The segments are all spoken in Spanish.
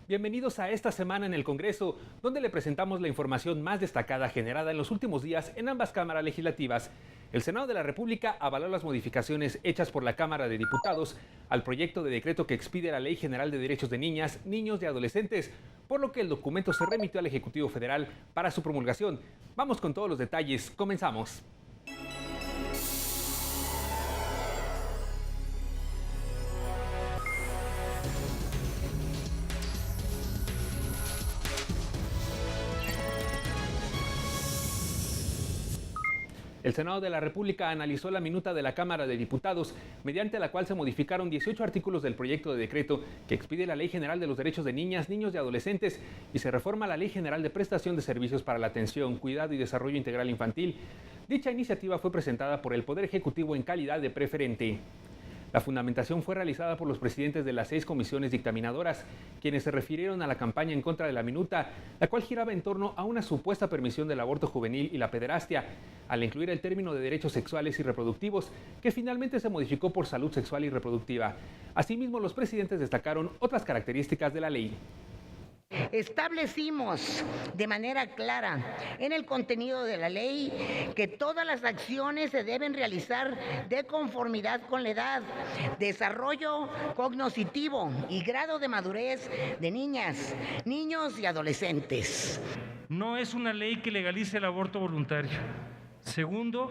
Bienvenidos a esta semana en el Congreso, donde le presentamos la información más destacada generada en los últimos días en ambas cámaras legislativas. El Senado de la República avaló las modificaciones hechas por la Cámara de Diputados al proyecto de decreto que expide la Ley General de Derechos de Niñas, Niños y Adolescentes, por lo que el documento se remitió al Ejecutivo Federal para su promulgación. Vamos con todos los detalles. Comenzamos. El Senado de la República analizó la minuta de la Cámara de Diputados, mediante la cual se modificaron 18 artículos del proyecto de decreto que expide la Ley General de los Derechos de Niñas, Niños y Adolescentes y se reforma la Ley General de Prestación de Servicios para la Atención, Cuidado y Desarrollo Integral Infantil. Dicha iniciativa fue presentada por el Poder Ejecutivo en calidad de preferente. La fundamentación fue realizada por los presidentes de las 6 comisiones dictaminadoras, quienes se refirieron a la campaña en contra de la minuta, la cual giraba en torno a una supuesta permisión del aborto juvenil y la pederastia, al incluir el término de derechos sexuales y reproductivos, que finalmente se modificó por salud sexual y reproductiva. Asimismo, los presidentes destacaron otras características de la ley. Establecimos de manera clara en el contenido de la ley que todas las acciones se deben realizar de conformidad con la edad, desarrollo cognitivo y grado de madurez de niñas, niños y adolescentes. No es una ley que legalice el aborto voluntario. Segundo,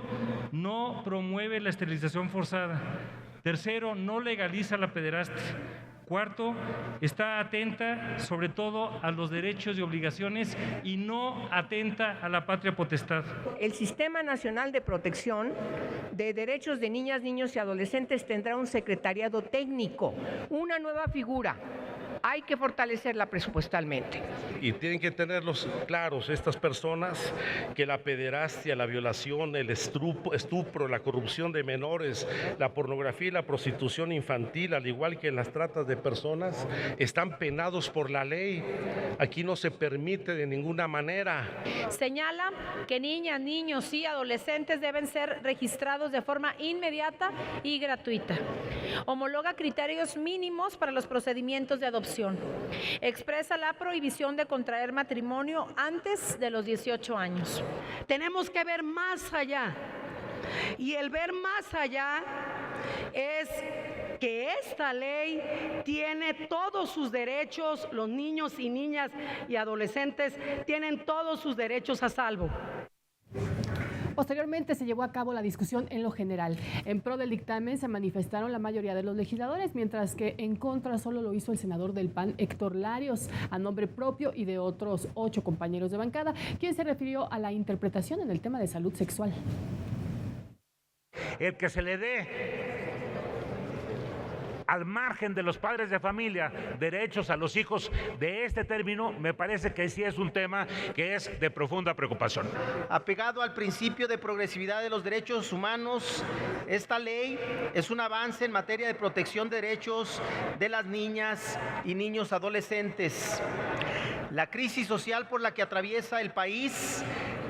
no promueve la esterilización forzada. Tercero, no legaliza la pederastia. Cuarto, está atenta sobre todo a los derechos y obligaciones y no atenta a la patria potestad. El Sistema Nacional de Protección de Derechos de Niñas, Niños y Adolescentes tendrá un secretariado técnico, una nueva figura. Hay que fortalecerla presupuestalmente. Y tienen que tenerlos claros estas personas que la pederastia, la violación, el estupro, la corrupción de menores, la pornografía y la prostitución infantil, al igual que las tratas de personas, están penados por la ley. Aquí no se permite de ninguna manera. Señala que niñas, niños y adolescentes deben ser registrados de forma inmediata y gratuita. Homologa criterios mínimos para los procedimientos de adopción. Expresa la prohibición de contraer matrimonio antes de los 18 años. Tenemos que ver más allá. Y el ver más allá es que esta ley tiene todos sus derechos, los niños y niñas y adolescentes tienen todos sus derechos a salvo. Posteriormente se llevó a cabo la discusión en lo general. En pro del dictamen se manifestaron la mayoría de los legisladores, mientras que en contra solo lo hizo el senador del PAN, Héctor Larios, a nombre propio y de otros 8 compañeros de bancada, quien se refirió a la interpretación en el tema de salud sexual. El que se le dé al margen de los padres de familia derechos a los hijos de este término, me parece que sí es un tema que es de profunda preocupación. Apegado al principio de progresividad de los derechos humanos, esta ley es un avance en materia de protección de derechos de las niñas y niños adolescentes. La crisis social por la que atraviesa el país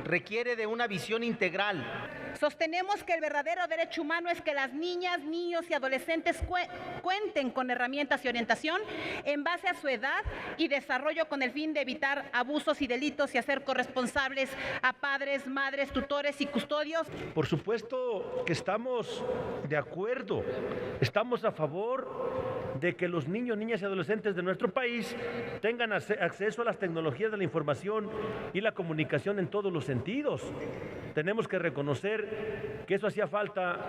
requiere de una visión integral. Sostenemos que el verdadero derecho humano es que las niñas, niños y adolescentes cuenten con herramientas y orientación en base a su edad y desarrollo con el fin de evitar abusos y delitos y hacer corresponsables a padres, madres, tutores y custodios. Por supuesto que estamos de acuerdo, estamos a favor de que los niños, niñas y adolescentes de nuestro país tengan acceso a las tecnologías de la información y la comunicación en todos los sentidos. Tenemos que reconocer que eso hacía falta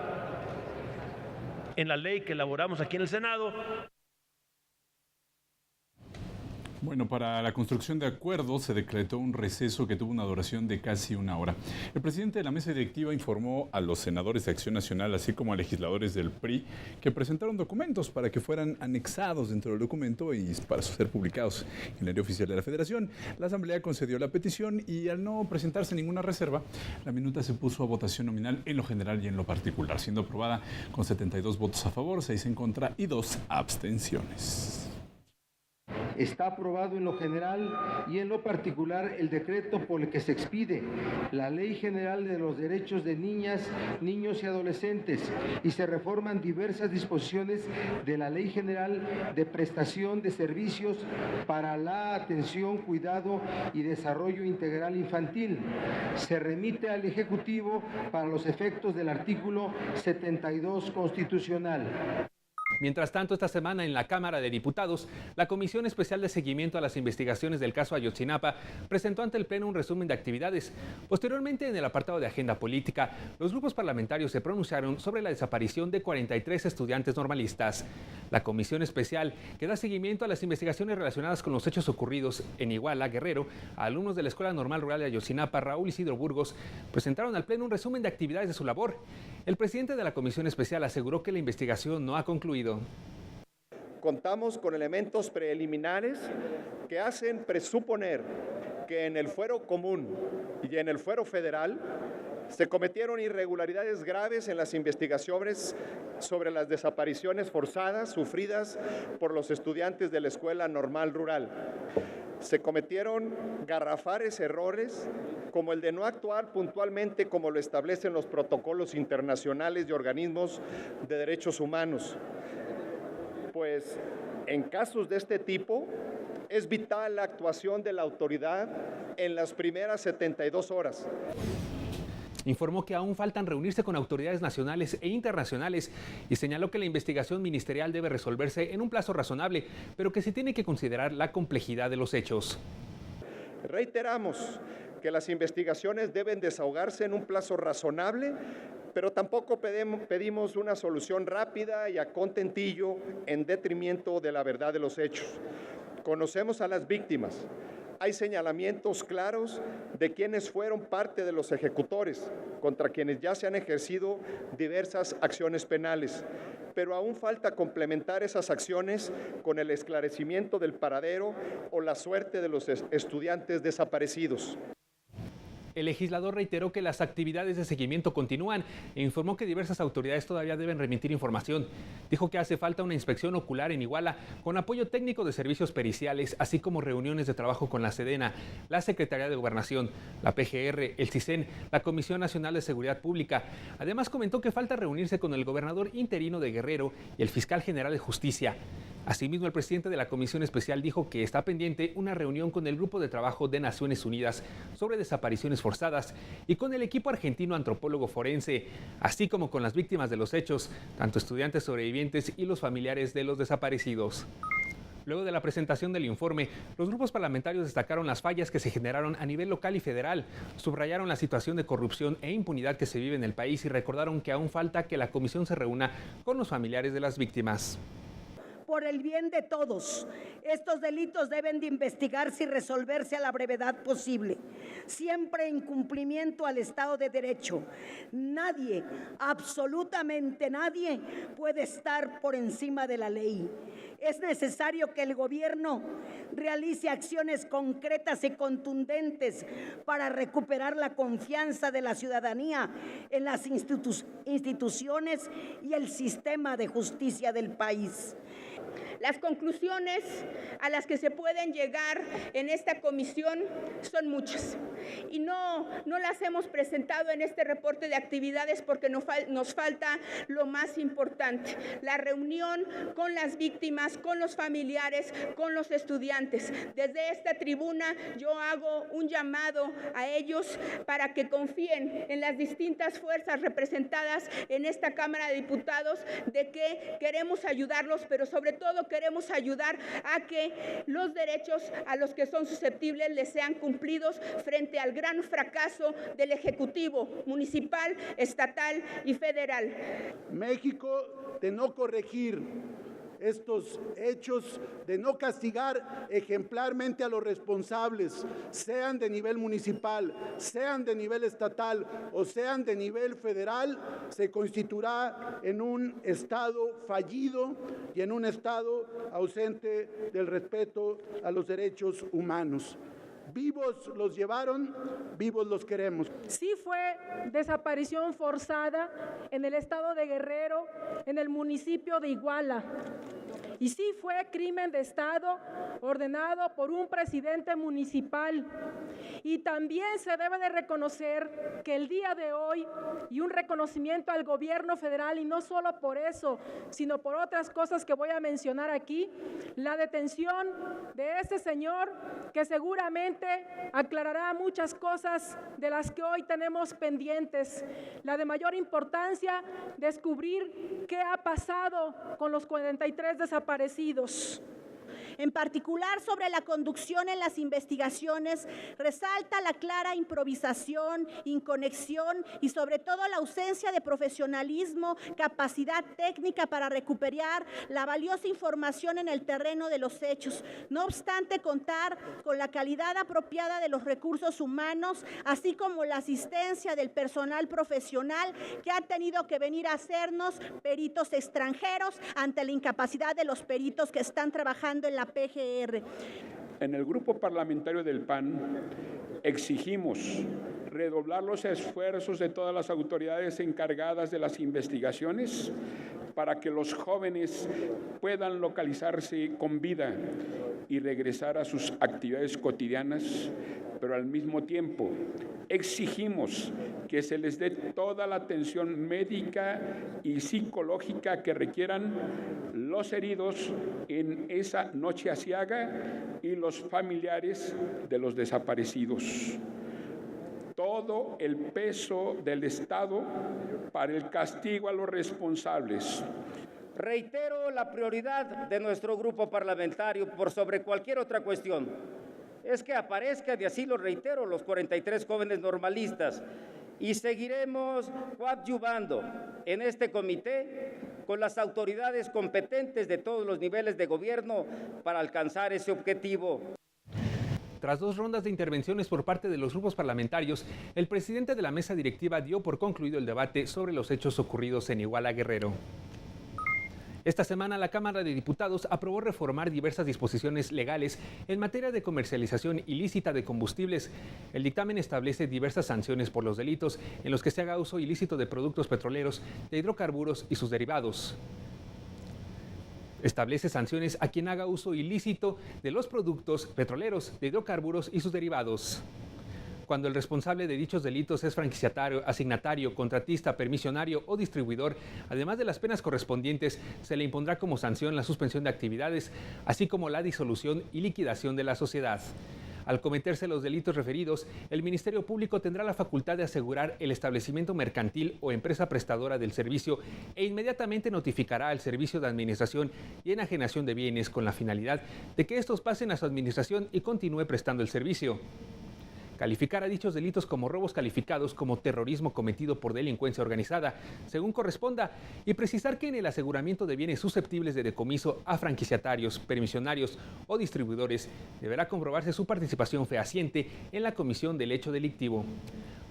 en la ley que elaboramos aquí en el Senado. Bueno, para la construcción de acuerdos se decretó un receso que tuvo una duración de casi 1 hora. El presidente de la mesa directiva informó a los senadores de Acción Nacional, así como a legisladores del PRI, que presentaron documentos para que fueran anexados dentro del documento y para ser publicados en el Diario Oficial de la Federación. La Asamblea concedió la petición y al no presentarse ninguna reserva, la minuta se puso a votación nominal en lo general y en lo particular, siendo aprobada con 72 votos a favor, 6 en contra y 2 abstenciones. Está aprobado en lo general y en lo particular el decreto por el que se expide la Ley General de los Derechos de Niñas, Niños y Adolescentes y se reforman diversas disposiciones de la Ley General de Prestación de Servicios para la Atención, Cuidado y Desarrollo Integral Infantil. Se remite al Ejecutivo para los efectos del artículo 72 constitucional. Mientras tanto, esta semana en la Cámara de Diputados, la Comisión Especial de Seguimiento a las Investigaciones del caso Ayotzinapa presentó ante el Pleno un resumen de actividades. Posteriormente, en el apartado de Agenda Política, los grupos parlamentarios se pronunciaron sobre la desaparición de 43 estudiantes normalistas. La Comisión Especial, que da seguimiento a las investigaciones relacionadas con los hechos ocurridos en Iguala, Guerrero, a alumnos de la Escuela Normal Rural de Ayotzinapa, Raúl Isidro Burgos, presentaron al Pleno un resumen de actividades de su labor. El presidente de la Comisión Especial aseguró que la investigación no ha concluido. Contamos con elementos preliminares que hacen presuponer que en el fuero común y en el fuero federal se cometieron irregularidades graves en las investigaciones sobre las desapariciones forzadas sufridas por los estudiantes de la Escuela Normal Rural. Se cometieron garrafales errores como el de no actuar puntualmente como lo establecen los protocolos internacionales de organismos de derechos humanos. Pues en casos de este tipo es vital la actuación de la autoridad en las primeras 72 horas. Informó que aún faltan reunirse con autoridades nacionales e internacionales y señaló que la investigación ministerial debe resolverse en un plazo razonable, pero que se tiene que considerar la complejidad de los hechos. Reiteramos que las investigaciones deben desahogarse en un plazo razonable, pero tampoco pedimos una solución rápida y a contentillo en detrimento de la verdad de los hechos. Conocemos a las víctimas. Hay señalamientos claros de quienes fueron parte de los ejecutores, contra quienes ya se han ejercido diversas acciones penales, pero aún falta complementar esas acciones con el esclarecimiento del paradero o la suerte de los estudiantes desaparecidos. El legislador reiteró que las actividades de seguimiento continúan e informó que diversas autoridades todavía deben remitir información. Dijo que hace falta una inspección ocular en Iguala con apoyo técnico de servicios periciales, así como reuniones de trabajo con la Sedena, la Secretaría de Gobernación, la PGR, el CISEN, la Comisión Nacional de Seguridad Pública. Además comentó que falta reunirse con el gobernador interino de Guerrero y el fiscal general de Justicia. Asimismo, el presidente de la Comisión Especial dijo que está pendiente una reunión con el Grupo de Trabajo de Naciones Unidas sobre desapariciones forzadas y con el equipo argentino antropólogo forense, así como con las víctimas de los hechos, tanto estudiantes sobrevivientes y los familiares de los desaparecidos. Luego de la presentación del informe, los grupos parlamentarios destacaron las fallas que se generaron a nivel local y federal, subrayaron la situación de corrupción e impunidad que se vive en el país y recordaron que aún falta que la comisión se reúna con los familiares de las víctimas. Por el bien de todos, estos delitos deben de investigarse y resolverse a la brevedad posible, siempre en cumplimiento al Estado de Derecho. Nadie, absolutamente nadie, puede estar por encima de la ley. Es necesario que el gobierno realice acciones concretas y contundentes para recuperar la confianza de la ciudadanía en las instituciones y el sistema de justicia del país. Las conclusiones a las que se pueden llegar en esta comisión son muchas y no las hemos presentado en este reporte de actividades porque nos falta lo más importante, la reunión con las víctimas, con los familiares, con los estudiantes. Desde esta tribuna yo hago un llamado a ellos para que confíen en las distintas fuerzas representadas en esta Cámara de Diputados, de que queremos ayudarlos, pero sobre todo queremos ayudar a que los derechos a los que son susceptibles les sean cumplidos frente al gran fracaso del Ejecutivo municipal, estatal y federal. México, de no corregir estos hechos, de no castigar ejemplarmente a los responsables, sean de nivel municipal, sean de nivel estatal o sean de nivel federal, se constituirá en un Estado fallido y en un Estado ausente del respeto a los derechos humanos. Vivos los llevaron, vivos los queremos. Sí fue desaparición forzada en el estado de Guerrero, en el municipio de Iguala. Y sí fue crimen de Estado ordenado por un presidente municipal. Y también se debe de reconocer que el día de hoy, y un reconocimiento al gobierno federal, y no solo por eso, sino por otras cosas que voy a mencionar aquí, la detención de este señor que seguramente aclarará muchas cosas de las que hoy tenemos pendientes. La de mayor importancia, descubrir qué ha pasado con los 43 desaparecidos. En particular, sobre la conducción en las investigaciones, resalta la clara improvisación, inconexión y sobre todo la ausencia de profesionalismo, capacidad técnica para recuperar la valiosa información en el terreno de los hechos. No obstante, contar con la calidad apropiada de los recursos humanos, así como la asistencia del personal profesional que ha tenido que venir a hacernos peritos extranjeros ante la incapacidad de los peritos que están trabajando en la PGR. En el grupo parlamentario del PAN exigimos redoblar los esfuerzos de todas las autoridades encargadas de las investigaciones para que los jóvenes puedan localizarse con vida y regresar a sus actividades cotidianas, pero al mismo tiempo exigimos que se les dé toda la atención médica y psicológica que requieran los heridos en esa noche aciaga y los familiares de los desaparecidos. Todo el peso del Estado para el castigo a los responsables. Reitero la prioridad de nuestro grupo parlamentario por sobre cualquier otra cuestión. Es que aparezcan, y así lo reitero, los 43 jóvenes normalistas, y seguiremos coadyuvando en este comité con las autoridades competentes de todos los niveles de gobierno para alcanzar ese objetivo. Tras 2 rondas de intervenciones por parte de los grupos parlamentarios, el presidente de la mesa directiva dio por concluido el debate sobre los hechos ocurridos en Iguala, Guerrero. Esta semana la Cámara de Diputados aprobó reformar diversas disposiciones legales en materia de comercialización ilícita de combustibles. El dictamen establece diversas sanciones por los delitos en los que se haga uso ilícito de productos petroleros, de hidrocarburos y sus derivados. Establece sanciones a quien haga uso ilícito de los productos petroleros, de hidrocarburos y sus derivados. Cuando el responsable de dichos delitos es franquiciatario, asignatario, contratista, permisionario o distribuidor, además de las penas correspondientes, se le impondrá como sanción la suspensión de actividades, así como la disolución y liquidación de la sociedad. Al cometerse los delitos referidos, el Ministerio Público tendrá la facultad de asegurar el establecimiento mercantil o empresa prestadora del servicio e inmediatamente notificará al Servicio de Administración y Enajenación de Bienes con la finalidad de que estos pasen a su administración y continúe prestando el servicio. Calificar a dichos delitos como robos calificados como terrorismo cometido por delincuencia organizada, según corresponda, y precisar que en el aseguramiento de bienes susceptibles de decomiso a franquiciatarios, permisionarios o distribuidores deberá comprobarse su participación fehaciente en la comisión del hecho delictivo.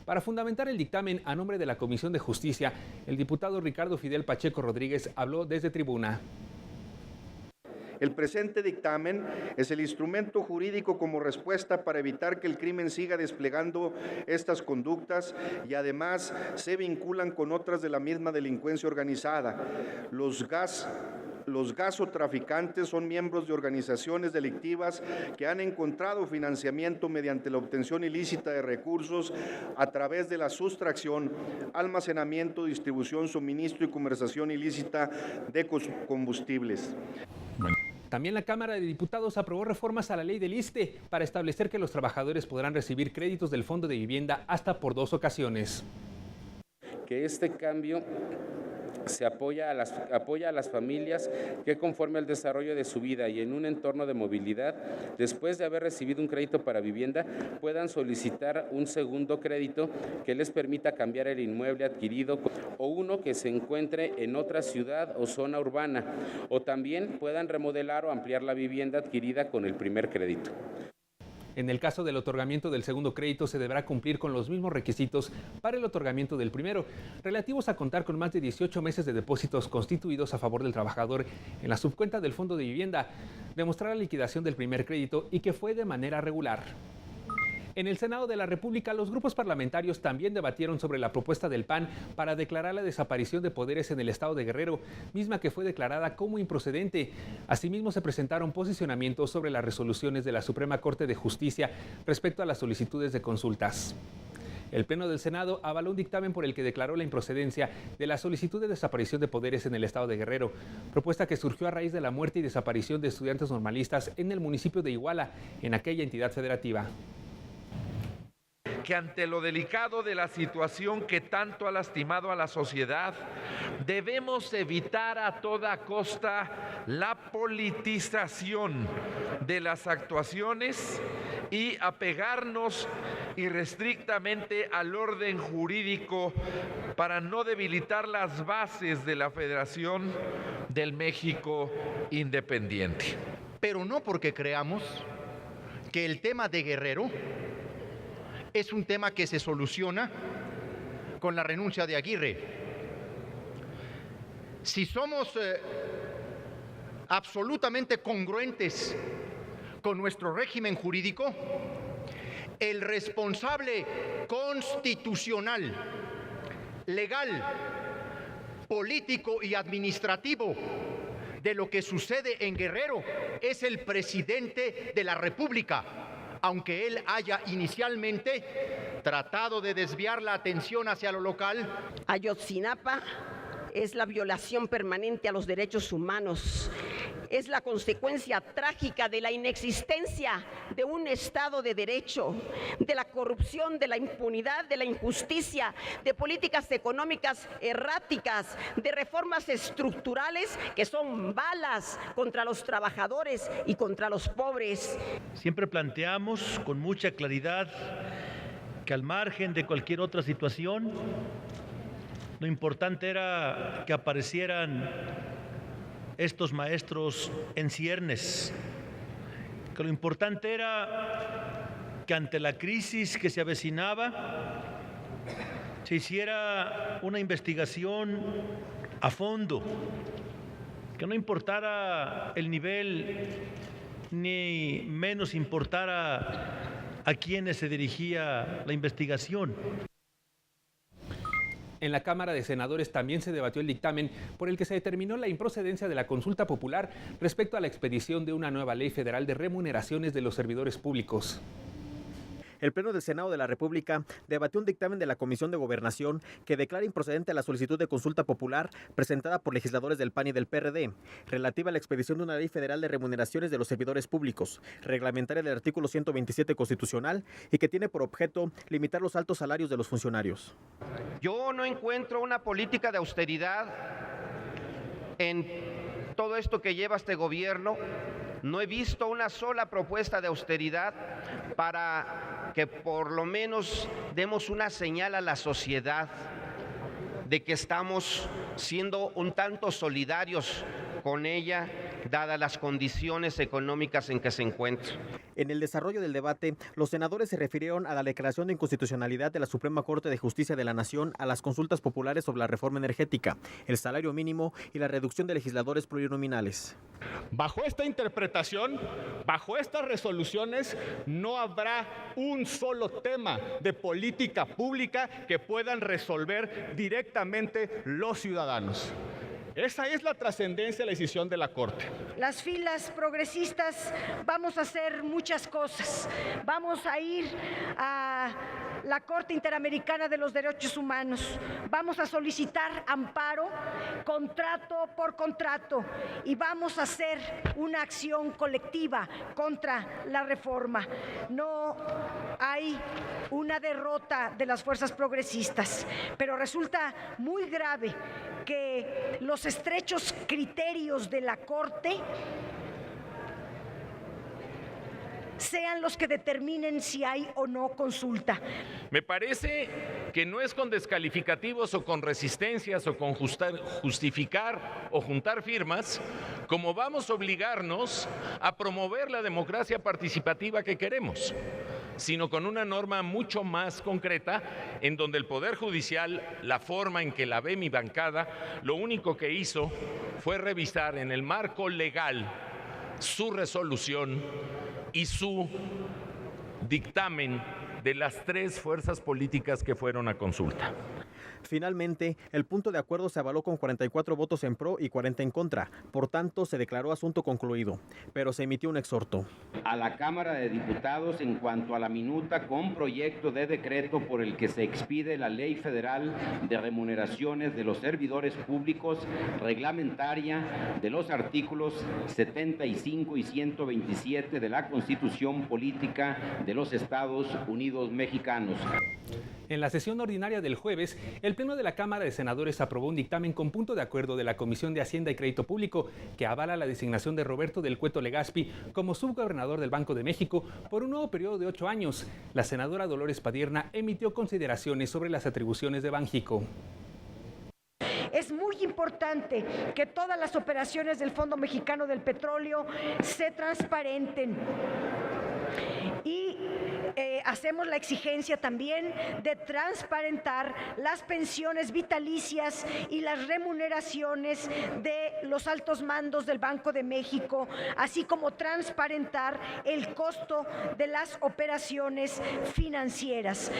Para fundamentar el dictamen a nombre de la Comisión de Justicia, el diputado Ricardo Fidel Pacheco Rodríguez habló desde tribuna. El presente dictamen es el instrumento jurídico como respuesta para evitar que el crimen siga desplegando estas conductas y además se vinculan con otras de la misma delincuencia organizada. Los gasotraficantes son miembros de organizaciones delictivas que han encontrado financiamiento mediante la obtención ilícita de recursos a través de la sustracción, almacenamiento, distribución, suministro y comercialización ilícita de combustibles. También la Cámara de Diputados aprobó reformas a la ley del ISSSTE para establecer que los trabajadores podrán recibir créditos del Fondo de Vivienda hasta por 2 ocasiones. Que este cambio se apoya a las familias que conforme al desarrollo de su vida y en un entorno de movilidad, después de haber recibido un crédito para vivienda, puedan solicitar un segundo crédito que les permita cambiar el inmueble adquirido o uno que se encuentre en otra ciudad o zona urbana, o también puedan remodelar o ampliar la vivienda adquirida con el primer crédito. En el caso del otorgamiento del segundo crédito, se deberá cumplir con los mismos requisitos para el otorgamiento del primero, relativos a contar con más de 18 meses de depósitos constituidos a favor del trabajador en la subcuenta del Fondo de Vivienda, demostrar la liquidación del primer crédito y que fue de manera regular. En el Senado de la República, los grupos parlamentarios también debatieron sobre la propuesta del PAN para declarar la desaparición de poderes en el estado de Guerrero, misma que fue declarada como improcedente. Asimismo, se presentaron posicionamientos sobre las resoluciones de la Suprema Corte de Justicia respecto a las solicitudes de consultas. El Pleno del Senado avaló un dictamen por el que declaró la improcedencia de la solicitud de desaparición de poderes en el estado de Guerrero, propuesta que surgió a raíz de la muerte y desaparición de estudiantes normalistas en el municipio de Iguala, en aquella entidad federativa. Que ante lo delicado de la situación que tanto ha lastimado a la sociedad, debemos evitar a toda costa la politización de las actuaciones y apegarnos irrestrictamente al orden jurídico para no debilitar las bases de la Federación del México Independiente. Pero no porque creamos que el tema de Guerrero es un tema que se soluciona con la renuncia de Aguirre. Si somos absolutamente congruentes con nuestro régimen jurídico, el responsable constitucional, legal, político y administrativo de lo que sucede en Guerrero es el presidente de la República, aunque él haya inicialmente tratado de desviar la atención hacia lo local. Ayotzinapa es la violación permanente a los derechos humanos, es la consecuencia trágica de la inexistencia de un Estado de Derecho, de la corrupción, de la impunidad, de la injusticia, de políticas económicas erráticas, de reformas estructurales que son balas contra los trabajadores y contra los pobres. Siempre planteamos con mucha claridad que al margen de cualquier otra situación, lo importante era que aparecieran estos maestros en ciernes, que lo importante era que ante la crisis que se avecinaba se hiciera una investigación a fondo, que no importara el nivel ni menos importara a quienes se dirigía la investigación. En la Cámara de Senadores también se debatió el dictamen por el que se determinó la improcedencia de la consulta popular respecto a la expedición de una nueva ley federal de remuneraciones de los servidores públicos. El Pleno del Senado de la República debatió un dictamen de la Comisión de Gobernación que declara improcedente la solicitud de consulta popular presentada por legisladores del PAN y del PRD, relativa a la expedición de una ley federal de remuneraciones de los servidores públicos, reglamentaria del artículo 127 constitucional y que tiene por objeto limitar los altos salarios de los funcionarios. Yo no encuentro una política de austeridad en todo esto que lleva este gobierno. No he visto una sola propuesta de austeridad para que por lo menos demos una señal a la sociedad de que estamos siendo un tanto solidarios con ella, dadas las condiciones económicas en que se encuentra. En el desarrollo del debate, los senadores se refirieron a la declaración de inconstitucionalidad de la Suprema Corte de Justicia de la Nación a las consultas populares sobre la reforma energética, el salario mínimo y la reducción de legisladores plurinominales. Bajo esta interpretación, bajo estas resoluciones, no habrá un solo tema de política pública que puedan resolver directamente los ciudadanos. Esa es la trascendencia de la decisión de la Corte. Las filas progresistas vamos a hacer muchas cosas. Vamos a ir a la Corte Interamericana de los Derechos Humanos. Vamos a solicitar amparo, contrato por contrato, y vamos a hacer una acción colectiva contra la reforma. No hay una derrota de las fuerzas progresistas, pero resulta muy grave que los estrechos criterios de la Corte sean los que determinen si hay o no consulta. Me parece que no es con descalificativos o con resistencias o con justificar o juntar firmas como vamos a obligarnos a promover la democracia participativa que queremos, sino con una norma mucho más concreta en donde el Poder Judicial, la forma en que la ve mi bancada, lo único que hizo fue revisar en el marco legal su resolución y su dictamen de las 3 fuerzas políticas que fueron a consulta. Finalmente, el punto de acuerdo se avaló con 44 votos en pro y 40 en contra. Por tanto, se declaró asunto concluido, pero se emitió un exhorto. A la Cámara de Diputados en cuanto a la minuta con proyecto de decreto por el que se expide la Ley Federal de Remuneraciones de los Servidores Públicos reglamentaria de los artículos 75 y 127 de la Constitución Política de los Estados Unidos Mexicanos. En la sesión ordinaria del jueves, el Pleno de la Cámara de Senadores aprobó un dictamen con punto de acuerdo de la Comisión de Hacienda y Crédito Público que avala la designación de Roberto del Cueto Legazpi como subgobernador del Banco de México por un nuevo periodo de 8 años. La senadora Dolores Padierna emitió consideraciones sobre las atribuciones de Banjico. Es muy importante que todas las operaciones del Fondo Mexicano del Petróleo se transparenten. Y hacemos la exigencia también de transparentar las pensiones vitalicias y las remuneraciones de los altos mandos del Banco de México, así como transparentar el costo de las operaciones financieras.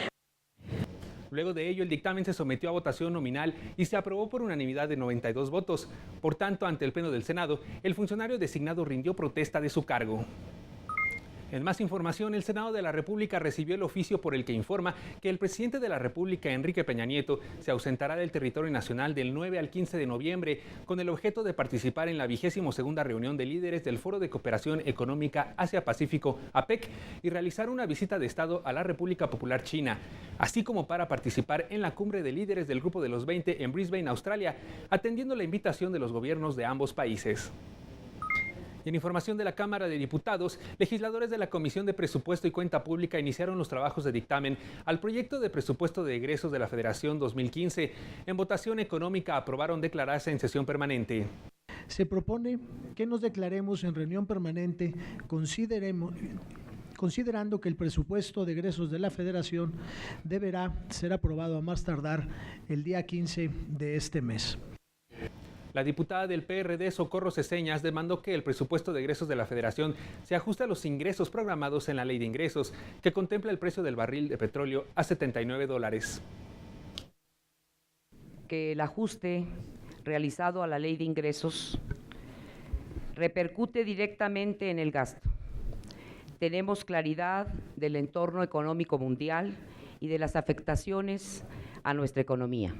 Luego de ello, el dictamen se sometió a votación nominal y se aprobó por unanimidad de 92 votos. Por tanto, ante el Pleno del Senado, el funcionario designado rindió protesta de su cargo. En más información, el Senado de la República recibió el oficio por el que informa que el presidente de la República, Enrique Peña Nieto, se ausentará del territorio nacional del 9 al 15 de noviembre con el objeto de participar en la 22ª reunión de líderes del Foro de Cooperación Económica Asia-Pacífico, APEC, y realizar una visita de Estado a la República Popular China, así como para participar en la cumbre de líderes del Grupo de los 20 en Brisbane, Australia, atendiendo la invitación de los gobiernos de ambos países. En información de la Cámara de Diputados, legisladores de la Comisión de Presupuesto y Cuenta Pública iniciaron los trabajos de dictamen al proyecto de presupuesto de egresos de la Federación 2015. En votación económica aprobaron declararse en sesión permanente. Se propone que nos declaremos en reunión permanente, considerando que el presupuesto de egresos de la Federación deberá ser aprobado a más tardar el día 15 de este mes. La diputada del PRD, Socorro Ceseñas, demandó que el presupuesto de egresos de la Federación se ajuste a los ingresos programados en la Ley de Ingresos, que contempla el precio del barril de petróleo a $79. Que el ajuste realizado a la Ley de Ingresos repercute directamente en el gasto. Tenemos claridad del entorno económico mundial y de las afectaciones a nuestra economía.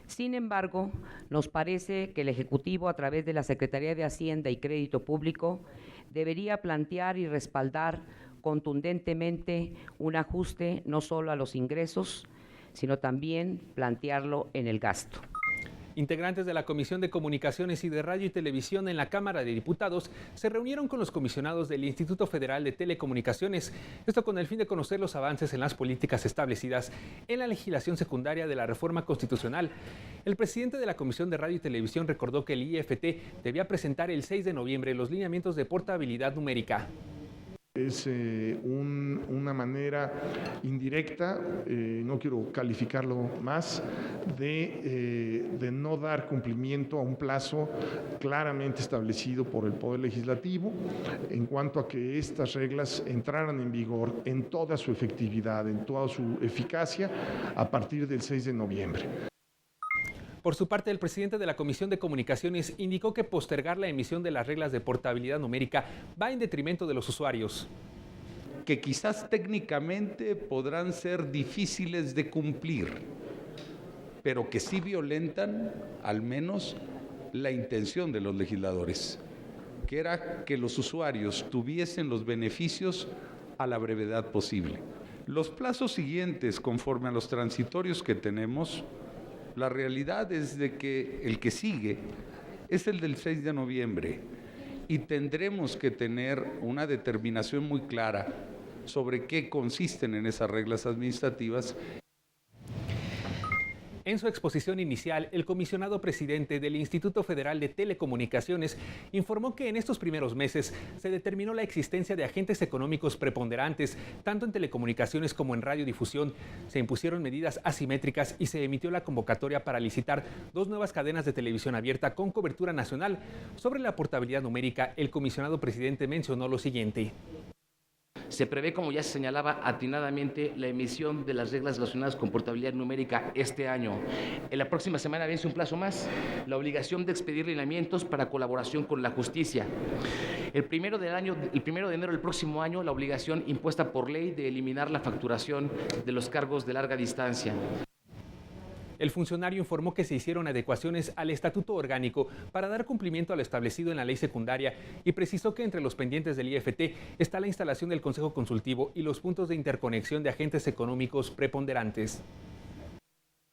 Sin embargo, nos parece que el Ejecutivo, a través de la Secretaría de Hacienda y Crédito Público, debería plantear y respaldar contundentemente un ajuste no solo a los ingresos, sino también plantearlo en el gasto. Integrantes de la Comisión de Comunicaciones y de Radio y Televisión en la Cámara de Diputados se reunieron con los comisionados del Instituto Federal de Telecomunicaciones, esto con el fin de conocer los avances en las políticas establecidas en la legislación secundaria de la reforma constitucional. El presidente de la Comisión de Radio y Televisión recordó que el IFT debía presentar el 6 de noviembre los lineamientos de portabilidad numérica. Es una manera indirecta, no quiero calificarlo más, de no dar cumplimiento a un plazo claramente establecido por el Poder Legislativo en cuanto a que estas reglas entraran en vigor en toda su efectividad, en toda su eficacia, a partir del 6 de noviembre. Por su parte, el presidente de la Comisión de Comunicaciones indicó que postergar la emisión de las reglas de portabilidad numérica va en detrimento de los usuarios. Que quizás técnicamente podrán ser difíciles de cumplir, pero que sí violentan al menos la intención de los legisladores, que era que los usuarios tuviesen los beneficios a la brevedad posible. Los plazos siguientes, conforme a los transitorios que tenemos, la realidad es de que el que sigue es el del 6 de noviembre y tendremos que tener una determinación muy clara sobre qué consisten en esas reglas administrativas. En su exposición inicial, el comisionado presidente del Instituto Federal de Telecomunicaciones informó que en estos primeros meses se determinó la existencia de agentes económicos preponderantes, tanto en telecomunicaciones como en radiodifusión. Se impusieron medidas asimétricas y se emitió la convocatoria para licitar 2 nuevas cadenas de televisión abierta con cobertura nacional. Sobre la portabilidad numérica, el comisionado presidente mencionó lo siguiente. Se prevé, como ya se señalaba atinadamente, la emisión de las reglas relacionadas con portabilidad numérica este año. En la próxima semana vence un plazo más, la obligación de expedir lineamientos para colaboración con la justicia. El 1 de enero del próximo año, la obligación impuesta por ley de eliminar la facturación de los cargos de larga distancia. El funcionario informó que se hicieron adecuaciones al estatuto orgánico para dar cumplimiento a lo establecido en la ley secundaria y precisó que entre los pendientes del IFT está la instalación del Consejo Consultivo y los puntos de interconexión de agentes económicos preponderantes.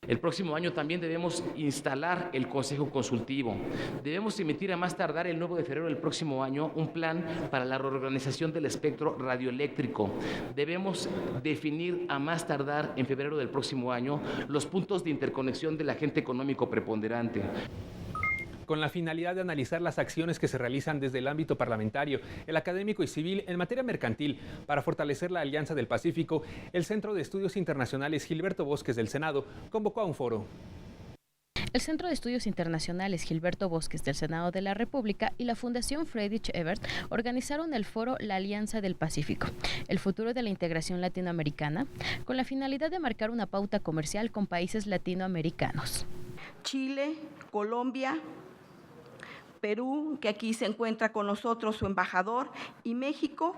El próximo año también debemos instalar el Consejo Consultivo. Debemos emitir a más tardar el 9 de febrero del próximo año un plan para la reorganización del espectro radioeléctrico. Debemos definir a más tardar en febrero del próximo año los puntos de interconexión del agente económico preponderante. Con la finalidad de analizar las acciones que se realizan desde el ámbito parlamentario, el académico y civil en materia mercantil para fortalecer la Alianza del Pacífico, el Centro de Estudios Internacionales Gilberto Bosques del Senado convocó a un foro. El Centro de Estudios Internacionales Gilberto Bosques del Senado de la República y la Fundación Friedrich Ebert organizaron el foro La Alianza del Pacífico, el futuro de la integración latinoamericana, con la finalidad de marcar una pauta comercial con países latinoamericanos. Chile, Colombia, Perú, que aquí se encuentra con nosotros su embajador, y México,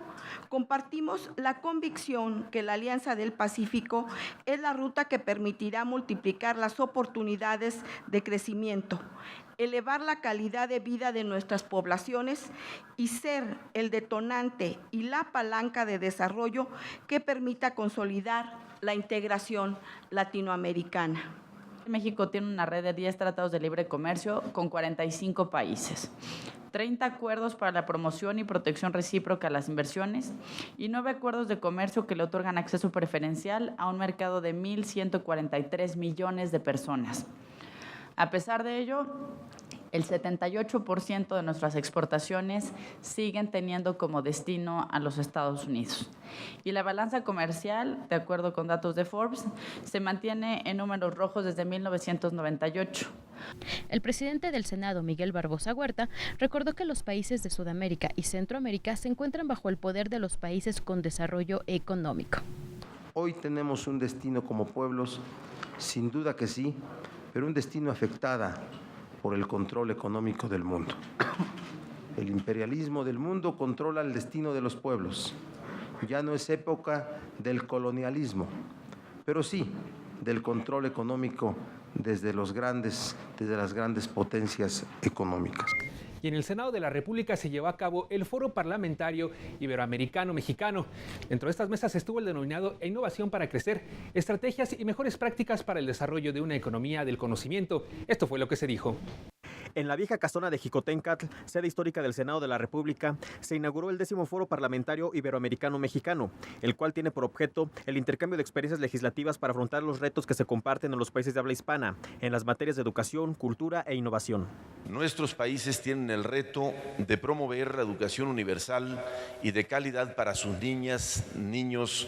compartimos la convicción que la Alianza del Pacífico es la ruta que permitirá multiplicar las oportunidades de crecimiento, elevar la calidad de vida de nuestras poblaciones y ser el detonante y la palanca de desarrollo que permita consolidar la integración latinoamericana. México tiene una red de 10 tratados de libre comercio con 45 países, 30 acuerdos para la promoción y protección recíproca a las inversiones y 9 acuerdos de comercio que le otorgan acceso preferencial a un mercado de 1.143 millones de personas. A pesar de ello, el 78% de nuestras exportaciones siguen teniendo como destino a los Estados Unidos. Y la balanza comercial, de acuerdo con datos de Forbes, se mantiene en números rojos desde 1998. El presidente del Senado, Miguel Barbosa Huerta, recordó que los países de Sudamérica y Centroamérica se encuentran bajo el poder de los países con desarrollo económico. Hoy tenemos un destino como pueblos, sin duda que sí, pero un destino afectada por el control económico del mundo. El imperialismo del mundo controla el destino de los pueblos. Ya no es época del colonialismo, pero sí del control económico desde las grandes potencias económicas. Y en el Senado de la República se llevó a cabo el Foro Parlamentario Iberoamericano-Mexicano. Dentro de estas mesas estuvo el denominado Innovación para Crecer, estrategias y mejores prácticas para el desarrollo de una economía del conocimiento. Esto fue lo que se dijo. En la vieja casona de Jicotencatl, sede histórica del Senado de la República, se inauguró el 10º Foro Parlamentario Iberoamericano-Mexicano, el cual tiene por objeto el intercambio de experiencias legislativas para afrontar los retos que se comparten en los países de habla hispana, en las materias de educación, cultura e innovación. Nuestros países tienen el reto de promover la educación universal y de calidad para sus niñas, niños,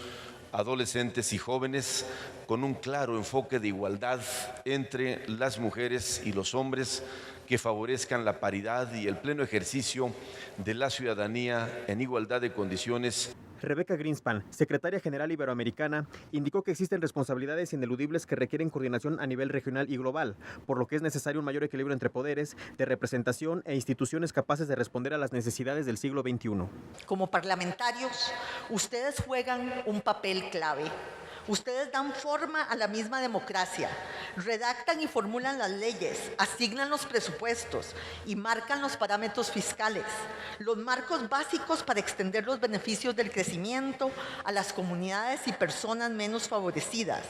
adolescentes y jóvenes, con un claro enfoque de igualdad entre las mujeres y los hombres que favorezcan la paridad y el pleno ejercicio de la ciudadanía en igualdad de condiciones. Rebeca Greenspan, secretaria general iberoamericana, indicó que existen responsabilidades ineludibles que requieren coordinación a nivel regional y global, por lo que es necesario un mayor equilibrio entre poderes, de representación e instituciones capaces de responder a las necesidades del siglo XXI. Como parlamentarios, ustedes juegan un papel clave. Ustedes dan forma a la misma democracia, redactan y formulan las leyes, asignan los presupuestos y marcan los parámetros fiscales, los marcos básicos para extender los beneficios del crecimiento a las comunidades y personas menos favorecidas,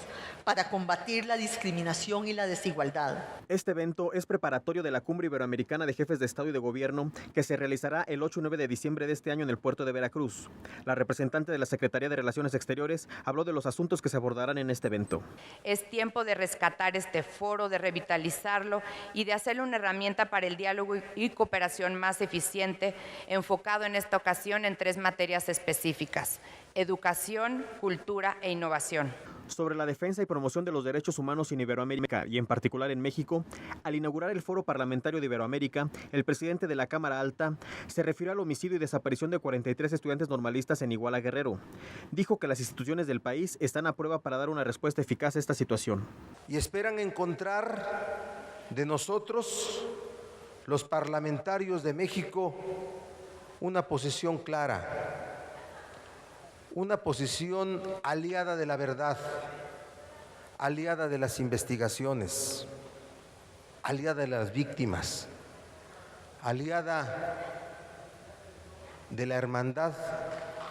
para combatir la discriminación y la desigualdad. Este evento es preparatorio de la Cumbre Iberoamericana de Jefes de Estado y de Gobierno que se realizará el 8 y 9 de diciembre de este año en el puerto de Veracruz. La representante de la Secretaría de Relaciones Exteriores habló de los asuntos que se abordarán en este evento. Es tiempo de rescatar este foro, de revitalizarlo y de hacerlo una herramienta para el diálogo y cooperación más eficiente, enfocado en esta ocasión en 3 materias específicas: educación, cultura e innovación. Sobre la defensa y promoción de los derechos humanos en Iberoamérica y en particular en México, al inaugurar el Foro Parlamentario de Iberoamérica, el presidente de la Cámara Alta se refirió al homicidio y desaparición de 43 estudiantes normalistas en Iguala, Guerrero. Dijo que las instituciones del país están a prueba para dar una respuesta eficaz a esta situación. Y esperan encontrar de nosotros, los parlamentarios de México, una posición clara, una posición aliada de la verdad, aliada de las investigaciones, aliada de las víctimas, aliada de la hermandad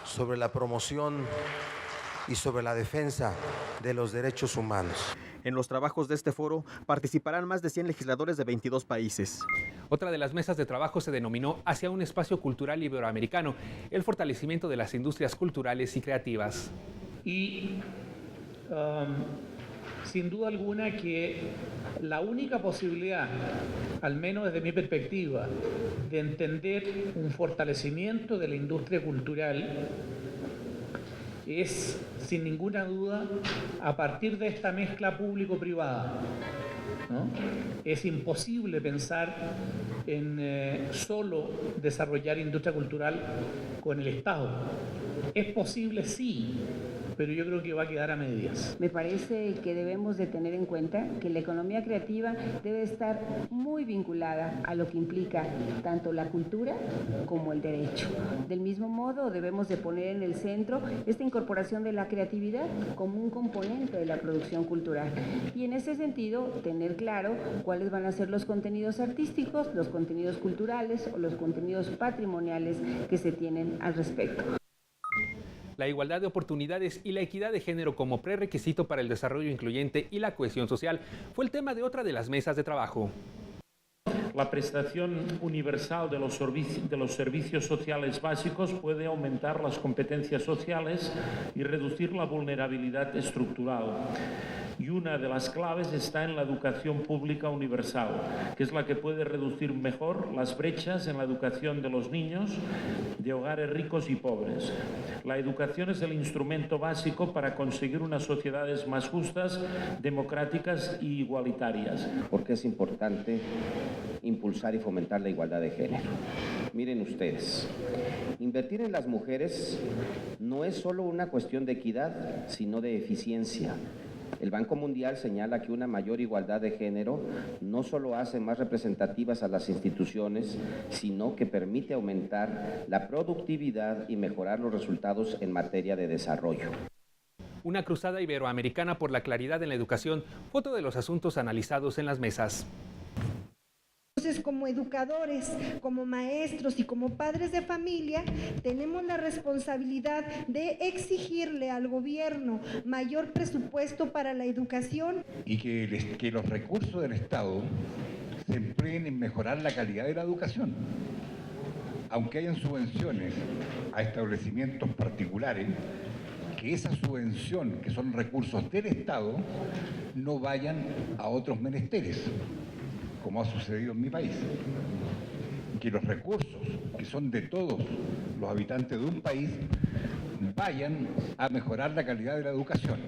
sobre la promoción y sobre la defensa de los derechos humanos. En los trabajos de este foro participarán más de 100 legisladores de 22 países. Otra de las mesas de trabajo se denominó Hacia un espacio cultural iberoamericano, el fortalecimiento de las industrias culturales y creativas. Y sin duda alguna que la única posibilidad, al menos desde mi perspectiva, de entender un fortalecimiento de la industria cultural es, sin ninguna duda, a partir de esta mezcla público-privada, ¿no? Es imposible pensar en solo desarrollar industria cultural con el Estado. Es posible, sí, pero yo creo que va a quedar a medias. Me parece que debemos de tener en cuenta que la economía creativa debe estar muy vinculada a lo que implica tanto la cultura como el derecho. Del mismo modo, debemos de poner en el centro esta incorporación de la creatividad como un componente de la producción cultural. Y en ese sentido, tener claro cuáles van a ser los contenidos artísticos, los contenidos culturales o los contenidos patrimoniales que se tienen al respecto. La igualdad de oportunidades y la equidad de género como prerequisito para el desarrollo incluyente y la cohesión social fue el tema de otra de las mesas de trabajo. La prestación universal de los servicios sociales básicos puede aumentar las competencias sociales y reducir la vulnerabilidad estructural. Y una de las claves está en la educación pública universal, que es la que puede reducir mejor las brechas en la educación de los niños de hogares ricos y pobres. La educación es el instrumento básico para conseguir unas sociedades más justas, democráticas y igualitarias. Porque es importante impulsar y fomentar la igualdad de género. Miren ustedes, invertir en las mujeres no es solo una cuestión de equidad, sino de eficiencia. El Banco Mundial señala que una mayor igualdad de género no solo hace más representativas a las instituciones, sino que permite aumentar la productividad y mejorar los resultados en materia de desarrollo. Una cruzada iberoamericana por la claridad en la educación fue otro de los asuntos analizados en las mesas. Entonces, como educadores, como maestros y como padres de familia, tenemos la responsabilidad de exigirle al gobierno mayor presupuesto para la educación. Y que los recursos del Estado se empleen en mejorar la calidad de la educación. Aunque hayan subvenciones a establecimientos particulares, que esa subvención, que son recursos del Estado, no vayan a otros menesteres, como ha sucedido en mi país. Que los recursos, que son de todos los habitantes de un país, vayan a mejorar la calidad de la educación.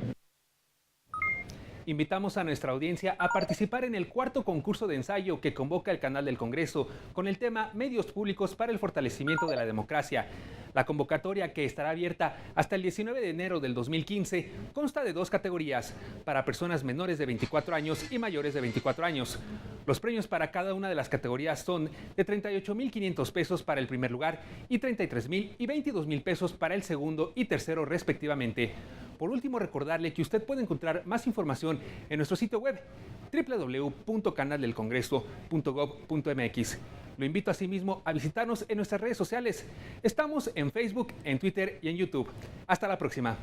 Invitamos a nuestra audiencia a participar en el cuarto concurso de ensayo que convoca el canal del Congreso con el tema Medios Públicos para el Fortalecimiento de la Democracia. La convocatoria, que estará abierta hasta el 19 de enero del 2015, consta de 2 categorías, para personas menores de 24 años y mayores de 24 años. Los premios para cada una de las categorías son de 38,500 pesos para el primer lugar y 33,000 y 22,000 pesos para el segundo y tercero respectivamente. Por último, recordarle que usted puede encontrar más información en nuestro sitio web www.canaldelcongreso.gov.mx. Lo invito asimismo a visitarnos en nuestras redes sociales. Estamos en Facebook, en Twitter y en YouTube. Hasta la próxima.